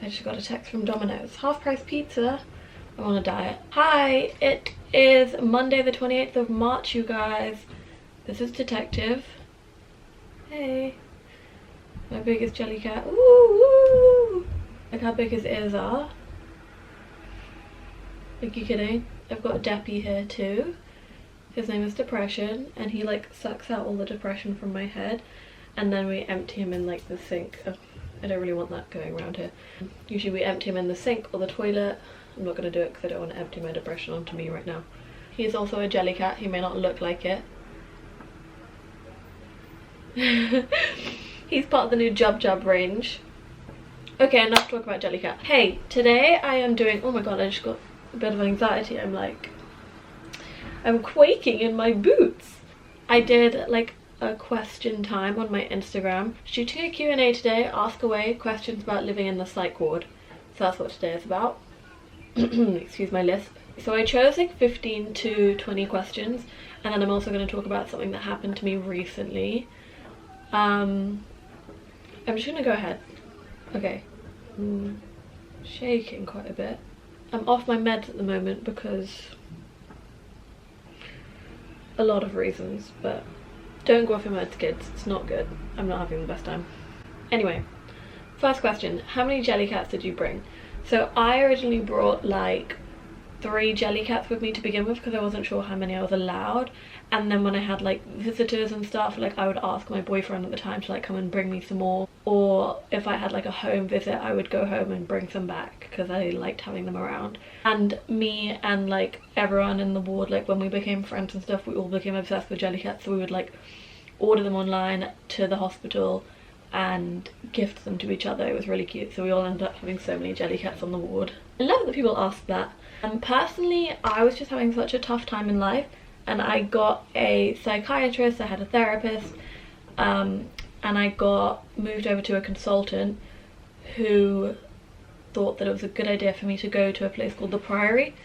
I just got a text from Domino's. Half price pizza. I'm on a diet. Hi, it is Monday the 28th of March, you guys. This is Detective. Hey. My biggest jelly cat. Ooh, woo. Look how big his ears are. Are you kidding? I've got Deppy here too. His name is Depression, and he like sucks out all the depression from my head, and then we empty him in like the sink. Oh, I don't really want that going around here. Usually we empty him in the sink or the toilet. I'm not going to do it because I don't want to empty my depression onto me right now. He's also a jelly cat. He may not look like it. He's part of the new Jub Jub range. Okay, enough talk about Jellycat. Hey, today I am doing, oh my god, I just got a bit of anxiety. I'm quaking in my boots. I did like a question time on my Instagram. Shooting a Q&A today, ask away questions about living in the psych ward. So that's what today is about. Excuse my lisp. So I chose like 15 to 20 questions, and then I'm also going to talk about something that happened to me recently. I'm just gonna go ahead. Okay. Shaking quite a bit. I'm off my meds at the moment because a lot of reasons, but don't go off your meds, kids. It's not good. I'm not having the best time. Anyway, first question. How many jelly cats did you bring? So I originally brought like 3 jelly cats with me to begin with because I wasn't sure how many I was allowed, and then when I had like visitors and stuff, like I would ask my boyfriend at the time to like come and bring me some more, or if I had like a home visit I would go home and bring some back because I liked having them around. And me and like everyone in the ward, like when we became friends and stuff, we all became obsessed with jelly cats, so we would like order them online to the hospital and gift them to each other. It was really cute, so we all ended up having so many jelly cats on the ward. I love that people ask that. And personally, I was just having such a tough time in life, and I got a psychiatrist, I had a therapist, and I got moved over to a consultant who thought that it was a good idea for me to go to a place called the Priory,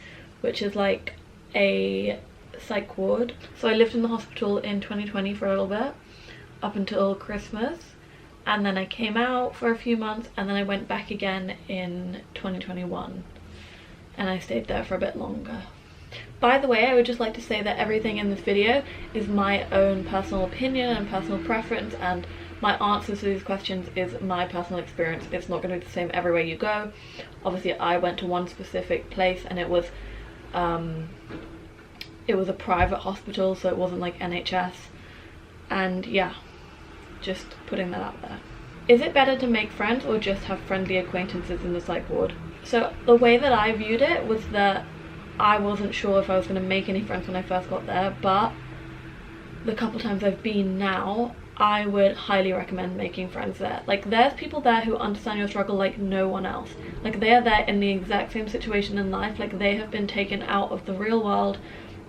which is like a psych ward. So I lived in the hospital in 2020 for a little bit, up until Christmas, and then I came out for a few months, and then I went back again in 2021. And I stayed there for a bit longer. By the way, I would just like to say that everything in this video is my own personal opinion and personal preference, and my answers to these questions is my personal experience. It's not going to be the same everywhere you go. Obviously I went to one specific place, and it was a private hospital, so it wasn't like NHS, and yeah, just putting that out there. Is it better to make friends or just have friendly acquaintances in the psych ward? So the way that I viewed it was that I wasn't sure if I was going to make any friends when I first got there, but the couple times I've been now, I would highly recommend making friends there. Like, there's people there who understand your struggle like no one else. Like, they are there in the exact same situation in life. Like, they have been taken out of the real world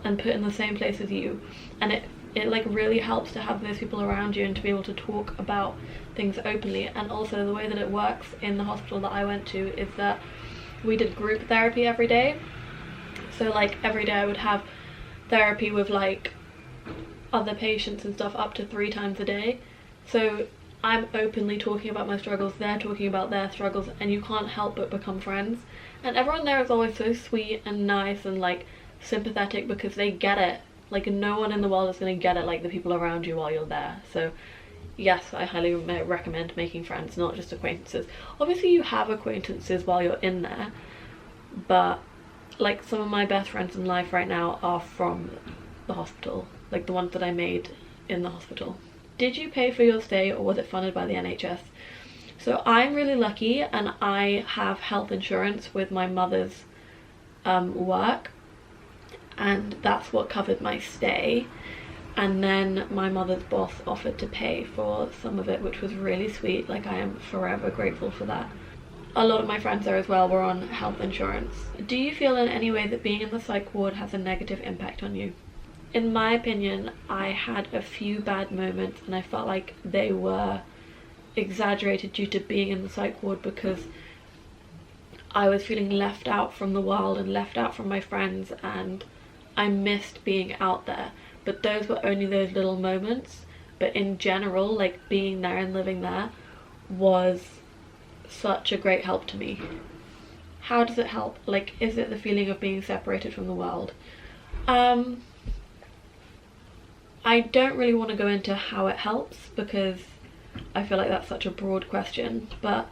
and put in the same place as you, and it like really helps to have those people around you and to be able to talk about things openly. And also the way that it works in the hospital that I went to is that we did group therapy every day. So like every day I would have therapy with like other patients and stuff up to 3 times a day. So I'm openly talking about my struggles, they're talking about their struggles, and you can't help but become friends. And everyone there is always so sweet and nice and like sympathetic because they get it. Like, no one in the world is going to get it like the people around you while you're there. So yes, I highly recommend making friends, not just acquaintances. Obviously you have acquaintances while you're in there, but like some of my best friends in life right now are from the hospital, like the ones that I made in the hospital. Did you pay for your stay or was it funded by the NHS? So I'm really lucky, and I have health insurance with my mother's work, and that's what covered my stay. And then my mother's boss offered to pay for some of it, which was really sweet. Like, I am forever grateful for that. A lot of my friends there as well were on health insurance. Do you feel in any way that being in the psych ward has a negative impact on you? In my opinion, I had a few bad moments, and I felt like they were exaggerated due to being in the psych ward, because I was feeling left out from the world and left out from my friends, and I missed being out there. But those were only those little moments. But in general, like, being there and living there was such a great help to me. How does it help? Like, is it the feeling of being separated from the world? I don't really want to go into how it helps because I feel like that's such a broad question, but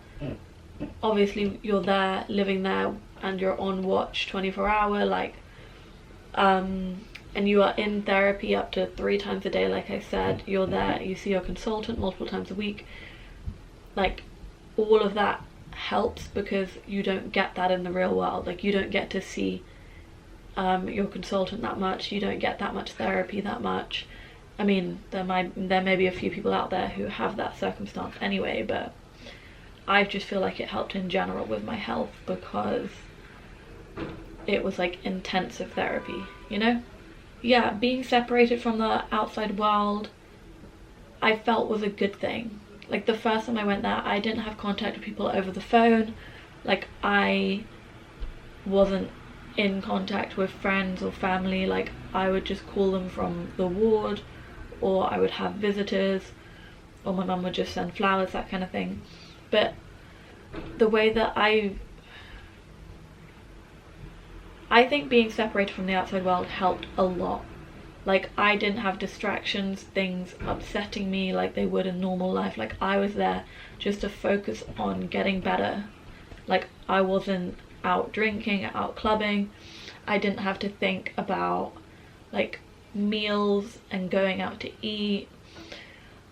obviously you're there, living there, and you're on watch 24-hour, like, and you are in therapy up to 3 times a day, like I said. You're there, you see your consultant multiple times a week. Like, all of that helps because you don't get that in the real world. Like, you don't get to see your consultant that much, you don't get that much therapy that much. I mean, there may be a few people out there who have that circumstance anyway, but I just feel like it helped in general with my health because it was like intensive therapy, you know? Yeah, being separated from the outside world, I felt was a good thing. Like, the first time I went there, I didn't have contact with people over the phone. Like, I wasn't in contact with friends or family. Like, I would just call them from the ward, or I would have visitors, or my mum would just send flowers, that kind of thing. But the way that I think being separated from the outside world helped a lot. Like, I didn't have distractions, things upsetting me like they would in normal life. Like, I was there just to focus on getting better. Like, I wasn't out drinking, out clubbing. I didn't have to think about like meals and going out to eat.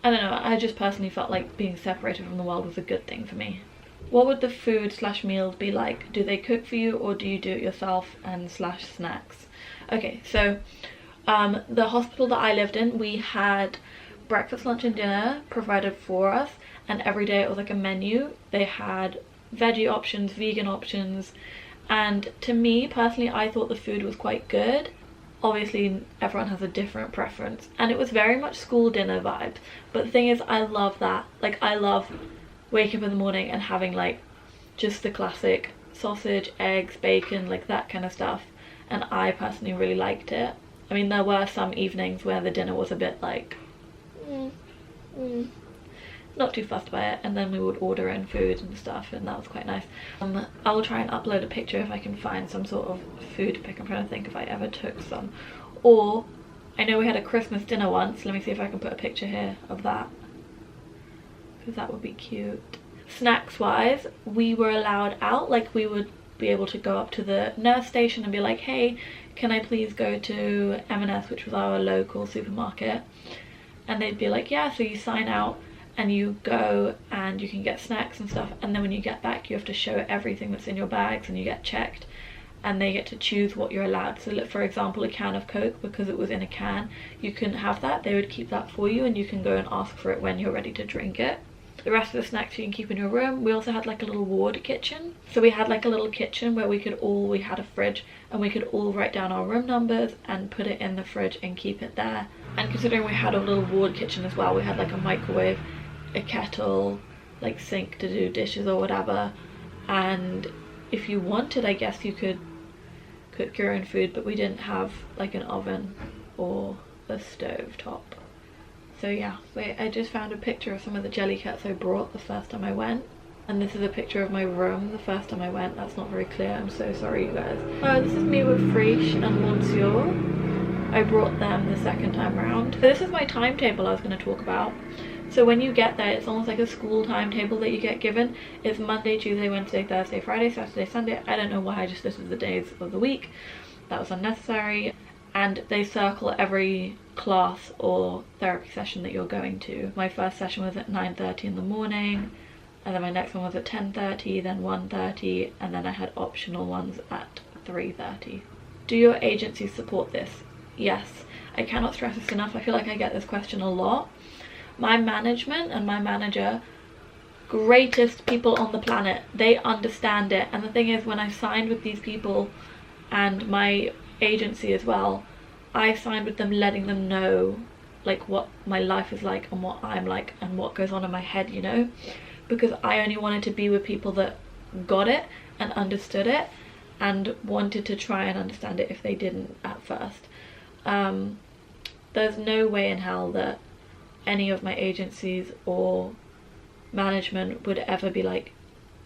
I don't know, I just personally felt like being separated from the world was a good thing for me. What would the food / meals be like? Do they cook for you, or do you do it yourself and / snacks? Okay, so the hospital that I lived in, we had breakfast, lunch and dinner provided for us, and every day it was like a menu. They had veggie options, vegan options, and to me personally, I thought the food was quite good. Obviously everyone has a different preference, and it was very much school dinner vibes, but the thing is, I love that. Like, I love waking up in the morning and having like just the classic sausage, eggs, bacon, like that kind of stuff, and I personally really liked it. I mean, there were some evenings where the dinner was a bit like not too fussed by it, and then we would order in food and stuff, and that was quite nice. I'll try and upload a picture if I can find some sort of food pic. I'm trying to think if I ever took some. Or I know we had a Christmas dinner once. Let me see if I can put a picture here of that, because that would be cute. Snacks wise, we were allowed out. Like, we would be able to go up to the nurse station and be like, hey, can I please go to M&S, which was our local supermarket, and they'd be like, yeah. So you sign out and you go and you can get snacks and stuff, and then when you get back you have to show everything that's in your bags and you get checked, and they get to choose what you're allowed. So look, for example, a can of Coke, because it was in a can, you couldn't have that. They would keep that for you, and you can go and ask for it when you're ready to drink it. The rest of the snacks you can keep in your room. We also had like a little ward kitchen. So we had like a little kitchen where we had a fridge, and we could all write down our room numbers and put it in the fridge and keep it there. And considering we had a little ward kitchen as well, we had like a microwave, a kettle, like sink to do dishes or whatever, and if you wanted, I guess you could cook your own food, but we didn't have like an oven or a stove top. So yeah, wait, I just found a picture of some of the Jellycats I brought the first time I went, and this is a picture of my room the first time I went. That's not very clear, I'm so sorry you guys. This is me with Friche and Monsieur. I brought them the second time round. So this is my timetable I was going to talk about. So when you get there, it's almost like a school timetable that you get given. It's Monday, Tuesday, Wednesday, Thursday, Friday, Saturday, Sunday. I don't know why I just listed the days of the week. That was unnecessary. And they circle every class or therapy session that you're going to. My first session was at 9:30 in the morning, and then my next one was at 10:30, then 1:30, and then I had optional ones at 3:30. Do your agencies support this? Yes. I cannot stress this enough. I feel like I get this question a lot. My management and my manager, greatest people on the planet, they understand it. And the thing is, when I signed with these people and my agency as well, I signed with them letting them know like what my life is like and what I'm like and what goes on in my head, you know, because I only wanted to be with people that got it and understood it and wanted to try and understand it if they didn't at first. There's no way in hell that any of my agencies or management would ever be like,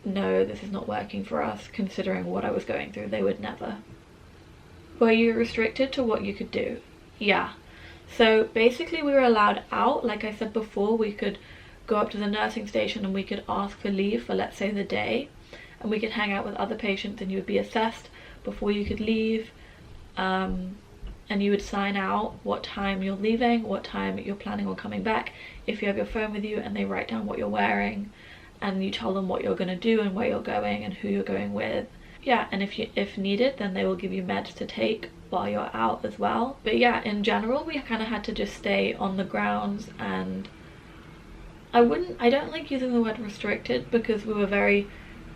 no, this is not working for us, considering what I was going through. They would never. Were you restricted to what you could do? Yeah. So basically we were allowed out. Like I said before, we could go up to the nursing station and we could ask for leave for, let's say, the day, and we could hang out with other patients, and you would be assessed before you could leave, and you would sign out what time you're leaving, what time you're planning on coming back, if you have your phone with you, and they write down what you're wearing, and you tell them what you're going to do and where you're going and who you're going with. Yeah, and if needed, then they will give you meds to take while you're out as well. But yeah, in general, we kind of had to just stay on the grounds, and I don't like using the word restricted, because we were very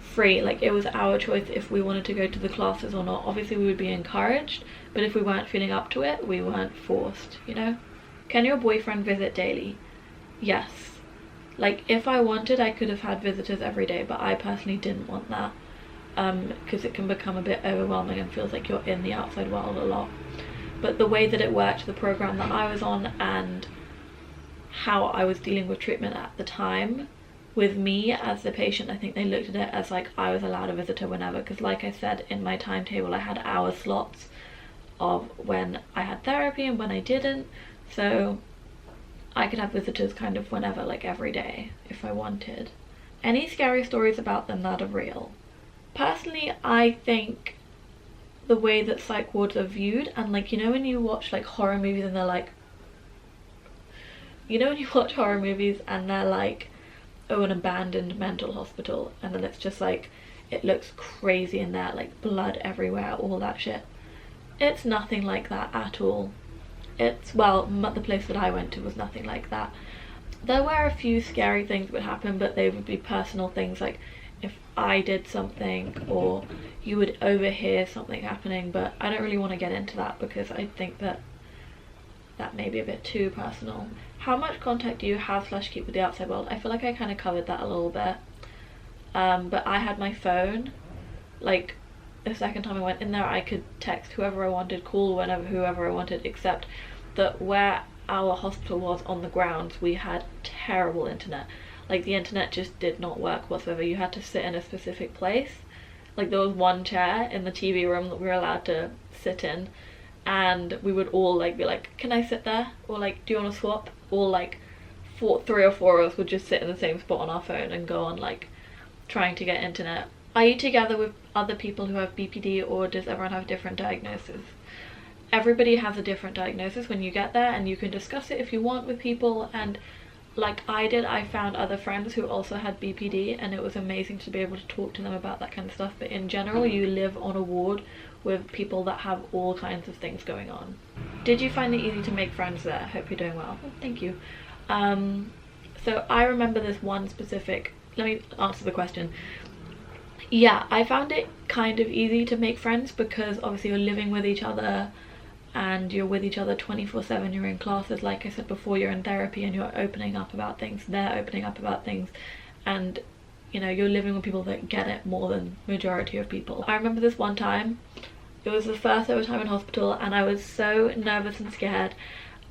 free. Like, it was our choice if we wanted to go to the classes or not. Obviously we would be encouraged, but if we weren't feeling up to it, we weren't forced, you know. Can your boyfriend visit daily? Yes. Like, if I wanted, I could have had visitors every day, but I personally didn't want that, because it can become a bit overwhelming and feels like you're in the outside world a lot. But the way that it worked, the program that I was on, and how I was dealing with treatment at the time, with me as the patient, I think they looked at it as like I was allowed a visitor whenever, because like I said, in my timetable I had hour slots of when I had therapy and when I didn't, so I could have visitors kind of whenever, like every day if I wanted. Any scary stories about them that are real? Personally, I think the way that psych wards are viewed, and like, you know when you watch like horror movies and they're like, you know when you watch horror movies and they're like, oh, an abandoned mental hospital, and then it's just like, it looks crazy in there, like blood everywhere, all that shit. It's nothing like that at all. It's, well, the place that I went to was nothing like that. There were a few scary things that would happen, but they would be personal things, like if I did something or you would overhear something happening, but I don't really want to get into that because I think that may be a bit too personal. How much contact do you have / keep with the outside world? I feel like I kind of covered that a little bit, but I had my phone. Like, the second time I went in there, I could text whoever I wanted, call whoever I wanted, except that where our hospital was on the grounds, we had terrible internet. Like, the internet just did not work whatsoever. You had to sit in a specific place. Like, there was one chair in the TV room that we were allowed to sit in, and we would all like be like, can I sit there? Or like, do you want to swap? Or like, 3 or 4 of us would just sit in the same spot on our phone and go on like trying to get internet. Are you together with other people who have BPD, or does everyone have different diagnoses? Everybody has a different diagnosis when you get there, and you can discuss it if you want with people, and like I did, I found other friends who also had BPD, and it was amazing to be able to talk to them about that kind of stuff. But in general, you live on a ward with people that have all kinds of things going on. Did you find it easy to make friends there? Hope you're doing well. Oh, thank you. So I remember this one specific, let me answer the question. Yeah, I found it kind of easy to make friends because obviously you're living with each other and you're with each other 24/7. You're in classes, like I said before, you're in therapy and you're opening up about things, they're opening up about things, and you know, you're living with people that get it more than majority of people. I remember this one time, it was the first ever time in hospital, and I was so nervous and scared.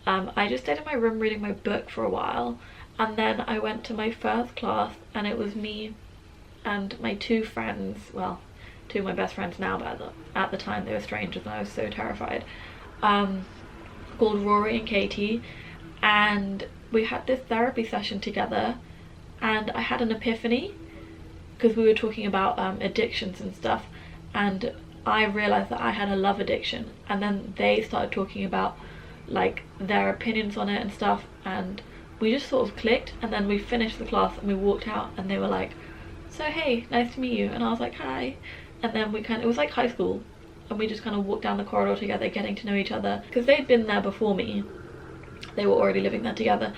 I just stayed in my room reading my book for a while, and then I went to my first class, and it was me and my 2 friends, well, 2 of my best friends now, but at the time they were strangers and I was so terrified, called Rory and Katie, and we had this therapy session together, and I had an epiphany because we were talking about addictions and stuff, and I realized that I had a love addiction, and then they started talking about like their opinions on it and stuff, and we just sort of clicked, and then we finished the class and we walked out and they were like, so hey, nice to meet you, and I was like, hi, and then it was like high school, and we just kind of walked down the corridor together, getting to know each other, because they'd been there before me, they were already living there together,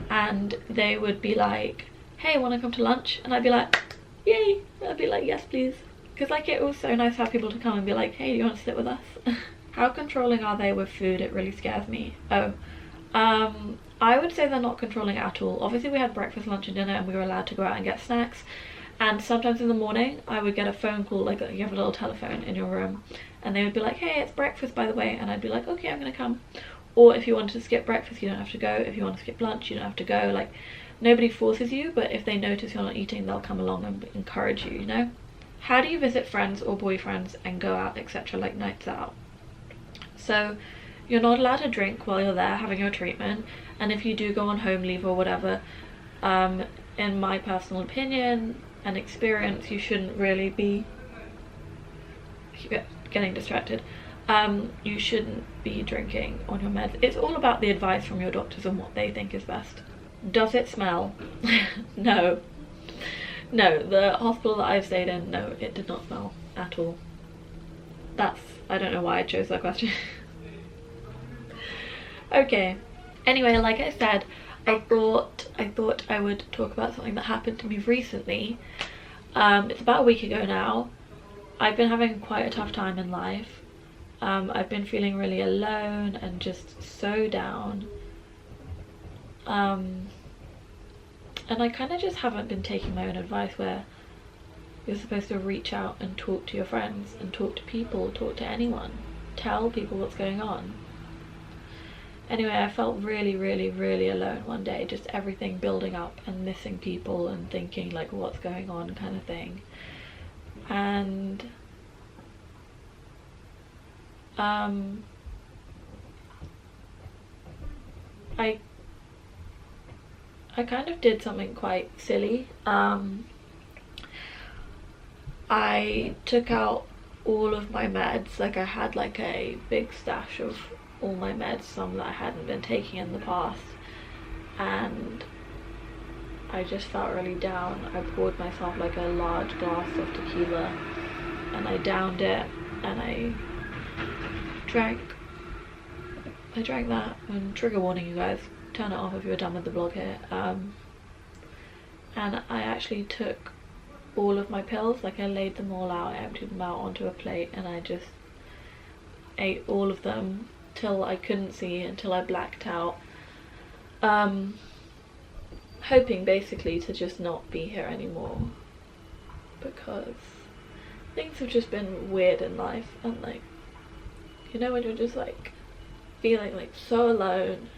and they would be like, hey, want to come to lunch? And I'd be like, yay, I'd be like, yes please, because like it was so nice to have people to come and be like, hey, do you want to sit with us? How controlling are they with food? It really scares me. I would say they're not controlling at all. Obviously we had breakfast, lunch and dinner, and we were allowed to go out and get snacks, and sometimes in the morning I would get a phone call, like you have a little telephone in your room, and they would be like, hey, it's breakfast by the way, and I'd be like, okay, I'm gonna come. Or if you wanted to skip breakfast, you don't have to go. If you want to skip lunch, you don't have to go. Like, Nobody forces you, but if they notice you're not eating, they'll come along and encourage you, you know? How do you visit friends or boyfriends and go out, etc., like nights out? So you're not allowed to drink while you're there having your treatment, and if you do go on home leave or whatever, in my personal opinion and experience, you shouldn't really be getting distracted. You shouldn't be drinking on your meds. It's all about the advice from your doctors and what they think is best. Does it smell? No. No, the hospital that I've stayed in, no, it did not smell at all. I don't know why I chose that question. Okay, anyway, like I said, I thought I would talk about something that happened to me recently. It's about a week ago now. I've been having quite a tough time in life. I've been feeling really alone and just so down. And I kind of just haven't been taking my own advice, where you're supposed to reach out and talk to your friends and talk to people, talk to anyone, tell people what's going on. Anyway, I felt really, really, really alone one day, just everything building up and missing people and thinking like what's going on kind of thing. And I kind of did something quite silly. I took out all of my meds. Like, I had like a big stash of all my meds, some that I hadn't been taking in the past, and I just felt really down. I poured myself like a large glass of tequila and I downed it, and I drank that. And trigger warning, you guys, turn it off if you're done with the vlog here. And I actually took all of my pills. Like, I laid them all out, I emptied them out onto a plate, and I just ate all of them till I couldn't see, until I blacked out, hoping basically to just not be here anymore, because things have just been weird in life. And like, you know, when you're just like feeling like so alone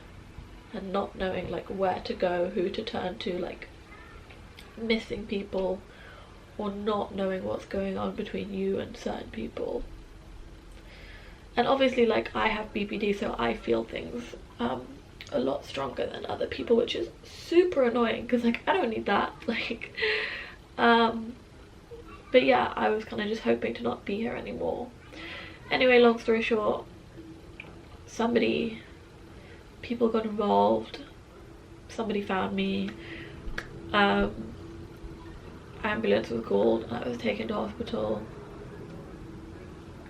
and not knowing like where to go, who to turn to, like missing people or not knowing what's going on between you and certain people. And obviously, like, I have BPD, so I feel things a lot stronger than other people, which is super annoying because like I don't need that. Like, but yeah, I was kind of just hoping to not be here anymore. Anyway, long story short, people got involved, somebody found me, ambulance was called, and I was taken to hospital,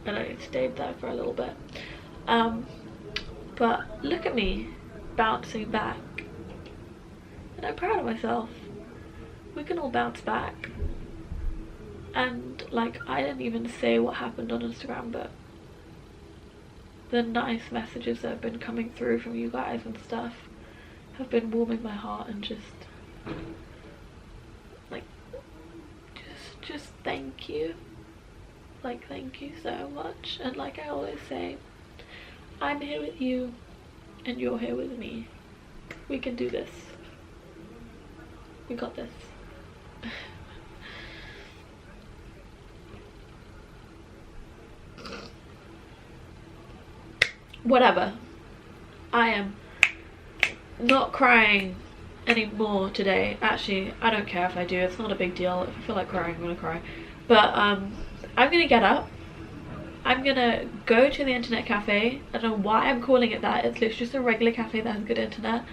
and I stayed there for a little bit. But look at me, bouncing back, and I'm proud of myself. We can all bounce back. And like, I didn't even say what happened on Instagram, but the nice messages that have been coming through from you guys and stuff have been warming my heart, and just like, just thank you. Like, thank you so much. And like I always say, I'm here with you and you're here with me. We can do this. We got this. Whatever. I am not crying anymore today. Actually, I don't care if I do. It's not a big deal. If I feel like crying, I'm gonna cry. But I'm gonna get up. I'm gonna go to the internet cafe. I don't know why I'm calling it that. It's literally just a regular cafe that has good internet.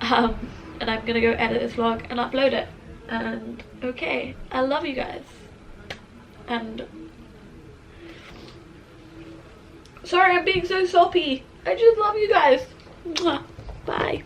And I'm gonna go edit this vlog and upload it. And okay, I love you guys. And sorry I'm being so soppy. I just love you guys. Mwah. Bye.